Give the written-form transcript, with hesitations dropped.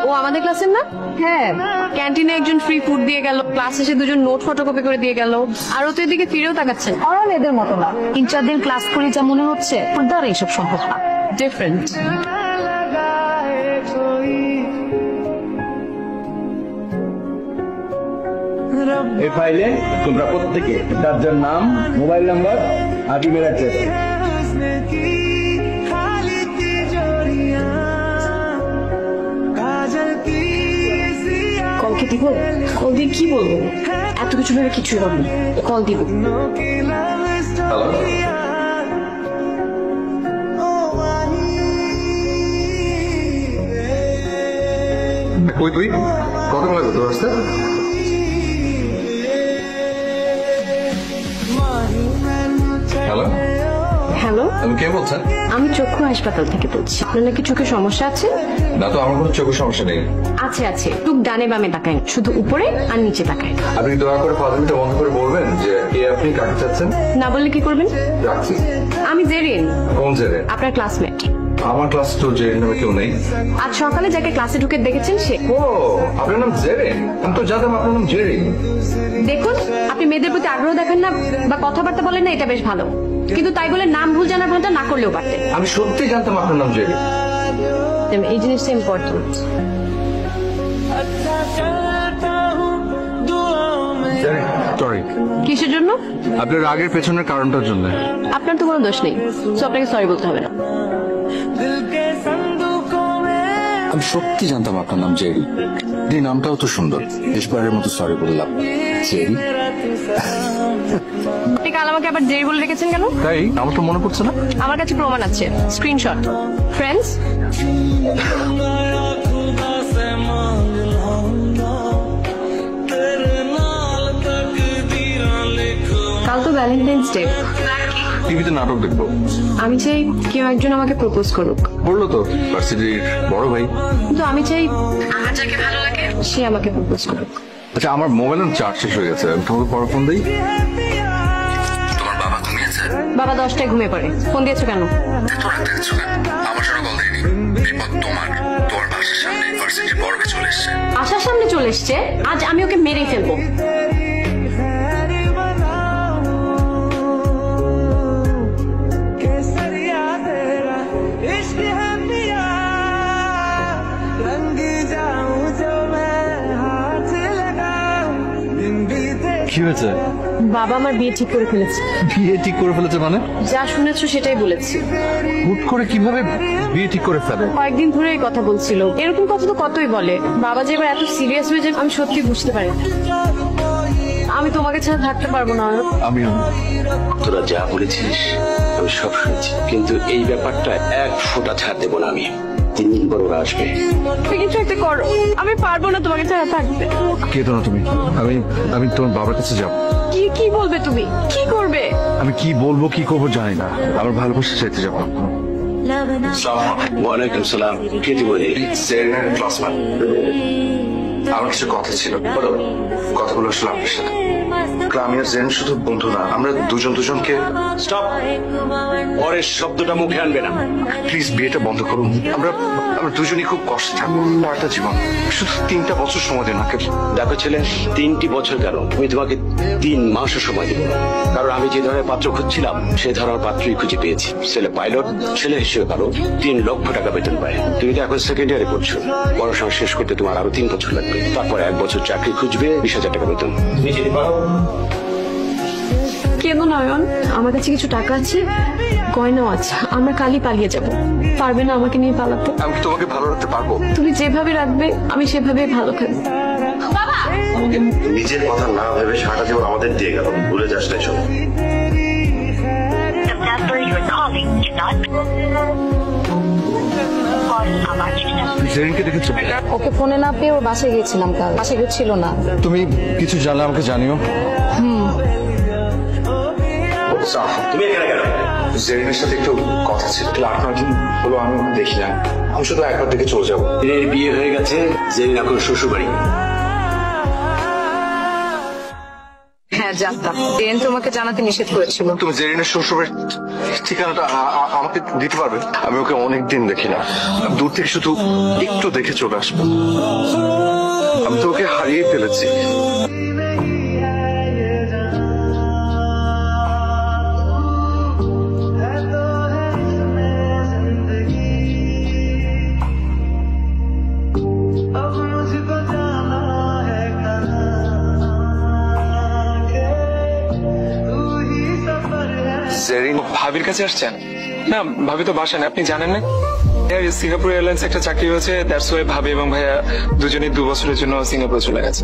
ও আমাদের ক্লাসের না? হ্যাঁ, ক্যান্টিনে একজন ফ্রি ফুড দিয়ে গেল, ক্লাস শেষে দুজন নোট ফটোকপি করে দিয়ে গেল, আর ও তো এদিকে ফিরেও তাকাচ্ছেন। ওরা মেয়েদের মতো না, 3-4 দিন ক্লাস করে যা মনে হচ্ছে ওর দ্বারা এইসব সম্ভব না। ডিফারেন্ট। এই ফাইলে তোমরা প্রত্যেকে যার নাম, মোবাইল নাম্বার আর ইমেল অ্যাড্রেস কলকে দিব? কল দিয়ে কি বলবো? এত কিছু ভেবে কিছুই হবে না, কল দিব। হ্যালো, কই তুই? কতক্ষণ লাগবে তোর আসতে? হ্যালো হ্যালো, আমি কে বলছেন? আমি চক্ষু হাসপাতাল থেকে বলছি। আপনার নাকি চোখে সমস্যা আছে? না তো, আমার কোনো চোখের সমস্যা নেই। আছে আছে, টুক ডানে বামে তাকায়, শুধু উপরে আর নিচে তাকায়। আপনি দয়া করে ফাজলামিটা বন্ধ করে বলবেন যে কে আপনি, কাকে চাচ্ছেন? না বললে কি করবেন? রাখছি। আমি জেরিন। কোন জেরে? আপনার ক্লাসমেট। আমার ক্লাস তো জেরিন নামে কেউ নেই। আজ সকালে যাকে ক্লাসে ঢুকে দেখেছেন সে। ও, আপনার নাম জেরিন? আমি তো জানতাম আপনার নাম জেরিন। দেখুন, আপনি মেয়েদের প্রতি আগ্রহ দেখান না বা কথাবার্তা বলেন না, এটা বেশ ভালো, কিন্তু তাই বলে নাম ভুল জানার ভানটা না করলেও পারতেন। আমি সত্যি জানতাম আপনার নাম জেরিন। এই জিনিসটা ইম্পর্টেন্ট। সরি। কিসের জন্য? আপনার রাগের পেছনের কারণটার জন্য। আপনার তো কোনো দোষ নেই, তো আপনাকে সরি বলতে হবে না। আমি সত্যি জানতাম আপনার নাম জেরি। এই নামটাও তো সুন্দর। শেষবারের মতো সরি বললাম। জেরি? আপনি কাল আমাকে আবার জেরি বলে রেখেছেন কেন? তাই আমার তো মনে পড়ছে না। আমার কাছে প্রমাণ আছে, স্ক্রিনশট। ফ্রেন্ডস, কাল তো ভ্যালেন্টাইন্স ডে। টিভিতে নাটক দেখবো। আমি চাই কেউ একজন আমাকে প্রপোজ করুক। বললো তো ভার্সিটির বড় ভাই। কিন্তু আমি চাই আমার যাকে ভালো লাগে সে আমাকে প্রপোজ করুক। আচ্ছা, আমার মোবাইলের চার্জ শেষ হয়ে গেছে, আমি তোমাকে পরে ফোন দিই। তোমার বাবা ঘুমিয়েছে? বাবা 10টায় ঘুমিয়ে পড়ে। ফোন দিয়েছো কেন? আমার সাথে কল দেয়নি। বিপদ তোমার বাসার সামনে ভার্সিটির বড় ভাই চলে এসছে। আশার সামনে চলে এসছে, আজ আমি ওকে মেরেই ফেলবো। কি হয়েছে? বাবা আমার বিয়ে ঠিক করে ফেলেছে। বিয়ে ঠিক করে ফেলেছে মানে? যা শুনেছো সেটাই বলেছি। হুট করে কিভাবে বিয়ে ঠিক করে ফেলে? কয়েকদিন ধরে এই কথা বলছিল। এরকম কথা তো কতই বলে। বাবা যে এবার এত সিরিয়াস হয়ে যাবে আমি সত্যি বুঝতে পারি। আমি তোমাকে ছাড়া থাকতে পারবো না। আমিও। তোরা যা বলেছিস আমি সব শুনেছি, কিন্তু এই ব্যাপারটা এক ফোঁটা ছাড় দেবো না আমি। 3 দিন পর ওরা আসবে। কিছু একটা করো, আমি পারবো না তোমাকে ছাড়া থাকতে। কেঁদো না তুমি। আমি তোমার বাবার কাছে যাব। কি কি বলবে তুমি? কি করবে? আমি কি বলবো কি করবো জানি না। আমার ভালোবাসা চাইতে যাবো। ওয়ালাইকুম সালাম। কে দিব? জেরিনের ক্লাসমেট। আমার কিছু কথা ছিল, কথাগুলো আসলে আপনার সাথে। আমি আর জেরিন শুধু বন্ধু না, আমরা দুজনকে। স্টপ, পরের শব্দটা মুখে আনবে না। প্লিজ বিয়েটা বন্ধ করুন। আমরা দুজনই খুব কষ্ট থাকবো। একটা জীবন, শুধু 3টা বছর সময় দিন আমাকে। দেখো ছেলে, 3টি বছর কেন, আমি তোমাকে 3 মাসও সময় দিব। কারণ আমি যে ধরনের পাত্র খুঁজছিলাম সে ধরনের পাত্রই খুঁজে পেয়েছি। ছেলে পাইলট, ছেলে হিসেবে ভালো, 3 লক্ষ টাকা বেতন পায়। তুমি তো এখন সেকেন্ড ইয়ারে পড়ছো, পড়াশোনা শেষ করতে তোমার আরো 3 বছর লাগবে। তারপর 1 বছর চাকরি খুঁজবে, 20,000 টাকা বেতন। নিজেই পারো। কেন নয়ন, আমার কাছে কিছু টাকা আছে, গয়নাও আছে। আমরা কালই পালিয়ে যাব। পারবে না আমাকে নিয়ে পালাতে? আমি কি তোমাকে ভালো রাখতে পারবো? তুমি যেভাবে রাখবে আমি সেভাবে ভালো থাকবো। বাবা, নিজের কথা না ভেবে সারাটা জীবন আমাদের দিয়ে গেল, ভুলে যাস না এসব। জেরিনকে দেখেছো? ওকে ফোনে না পেয়ে ওর বাসায় গিয়েছিলাম, কাল বাসায় কেউ ছিল না। তুমি কিছু জানলে আমাকে জানিও। তুমি এখানে কেন? জেরিনের সাথে একটু কথা ছিল। 8-9 দিন হলো আমি ওকে দেখি না। আমি শুধু একবার দেখে চলে যাবো। এর বিয়ে হয়ে গেছে, জেরিন এখন শ্বশুর বাড়ি। হ্যাঁ জানতাম, জেরিন তোমাকে জানাতে নিষেধ করেছিল। তুমি জেরিনের শ্বশুরের ঠিকানাটা আমাকে দিতে পারবে? আমি ওকে অনেকদিন দেখি না, দূর থেকে শুধু একটু দেখে চলে আসবো। আমি তো ওকে হারিয়ে ফেলেছি। জেরিন ভাবির কাছে আসছেন? না, ভাবি তো বাসেন, আপনি জানেন না? সিঙ্গাপুর এয়ারলাইন্স একটা চাকরি হয়েছে, দ্যাটস ওয়াই ভাবি এবং ভাইয়া দুজনেই 2 বছরের জন্য সিঙ্গাপুরে চলে গেছে।